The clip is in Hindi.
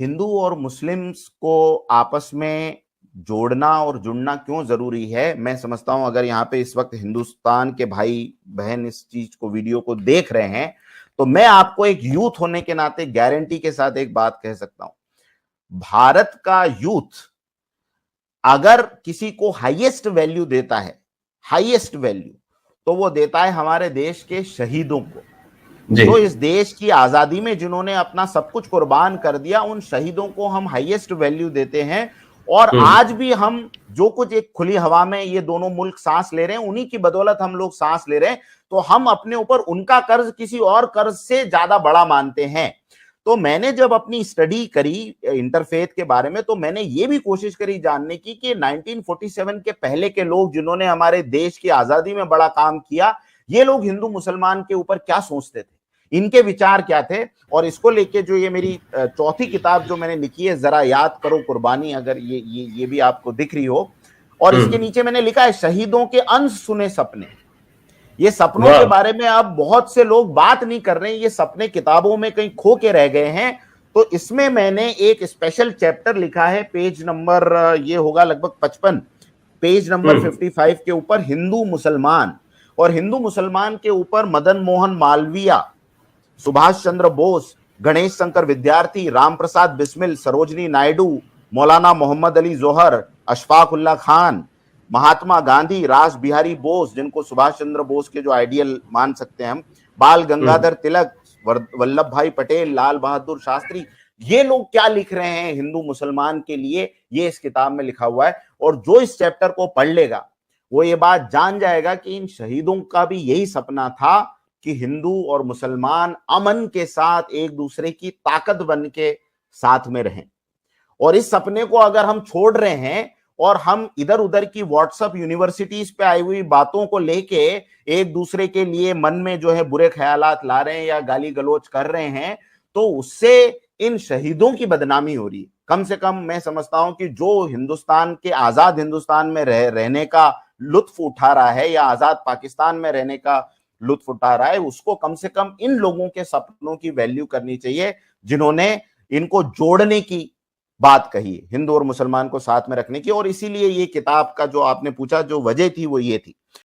हिंदू और मुस्लिम्स को आपस में जोड़ना और जुड़ना क्यों जरूरी है। मैं समझता हूं अगर यहाँ पे इस वक्त हिंदुस्तान के भाई बहन इस चीज को वीडियो को देख रहे हैं तो मैं आपको एक यूथ होने के नाते गारंटी के साथ एक बात कह सकता हूं। भारत का यूथ अगर किसी को हाईएस्ट वैल्यू देता है, हाईएस्ट वैल्यू, तो वो देता है हमारे देश के शहीदों को। जो इस देश की आजादी में जिन्होंने अपना सब कुछ कुर्बान कर दिया, उन शहीदों को हम हाईएस्ट वैल्यू देते हैं। और आज भी हम जो कुछ एक खुली हवा में ये दोनों मुल्क सांस ले रहे हैं, उन्हीं की बदौलत हम लोग सांस ले रहे हैं। तो हम अपने ऊपर उनका कर्ज किसी और कर्ज से ज्यादा बड़ा मानते हैं। तो मैंने जब अपनी स्टडी करी इंटरफेथ के बारे में, तो मैंने ये भी कोशिश करी जानने की कि 1947 के पहले के लोग जिन्होंने हमारे देश की आजादी में बड़ा काम किया, ये लोग हिंदू मुसलमान के ऊपर क्या सोचते थे, इनके विचार क्या थे। और इसको लेके जो ये मेरी चौथी किताब जो मैंने लिखी है, जरा याद करो कुर्बानी, अगर ये भी आपको दिख रही हो, और इसके नीचे मैंने लिखा है शहीदों के अनसुने सपने। ये सपनों के बारे में अब बहुत से लोग बात नहीं कर रहे हैं, ये सपने किताबों में कहीं खो के रह गए हैं। तो इसमें मैंने एक स्पेशल चैप्टर लिखा है, पेज नंबर ये होगा लगभग 55, पेज नंबर 55 के ऊपर हिंदू मुसलमान। और हिंदू मुसलमान के ऊपर मदन मोहन मालवीय, सुभाष चंद्र बोस, गणेश शंकर विद्यार्थी, राम प्रसाद बिस्मिल, सरोजनी नायडू, मौलाना मोहम्मद अली जोहर, अशफाक उल्ला खान, महात्मा गांधी, रास बिहारी बोस, जिनको सुभाष चंद्र बोस के जो आइडियल मान सकते हैं हम, बाल गंगाधर तिलक, वल्लभ भाई पटेल, लाल बहादुर शास्त्री, ये लोग क्या लिख रहे हैं हिंदू मुसलमान के लिए, ये इस किताब में लिखा हुआ है। और जो इस चैप्टर को पढ़ लेगा वो ये बात जान जाएगा कि इन शहीदों का भी यही सपना था कि हिंदू और मुसलमान अमन के साथ एक दूसरे की ताकत बन के साथ में रहें। और इस सपने को अगर हम छोड़ रहे हैं और हम इधर उधर की व्हाट्सएप यूनिवर्सिटीज पे आई हुई बातों को लेके एक दूसरे के लिए मन में जो है बुरे ख्यालात ला रहे हैं या गाली गलौज कर रहे हैं, तो उससे इन शहीदों की बदनामी हो रही है। कम से कम मैं समझता हूं कि जो हिंदुस्तान के आजाद हिंदुस्तान में रहने का लुत्फ उठा रहा है या आजाद पाकिस्तान में रहने का लुत्फ उठा रहा है, उसको कम से कम इन लोगों के सपनों की वैल्यू करनी चाहिए जिन्होंने इनको जोड़ने की बात कही, हिंदू और मुसलमान को साथ में रखने की। और इसीलिए ये किताब का जो आपने पूछा जो वजह थी वो ये थी।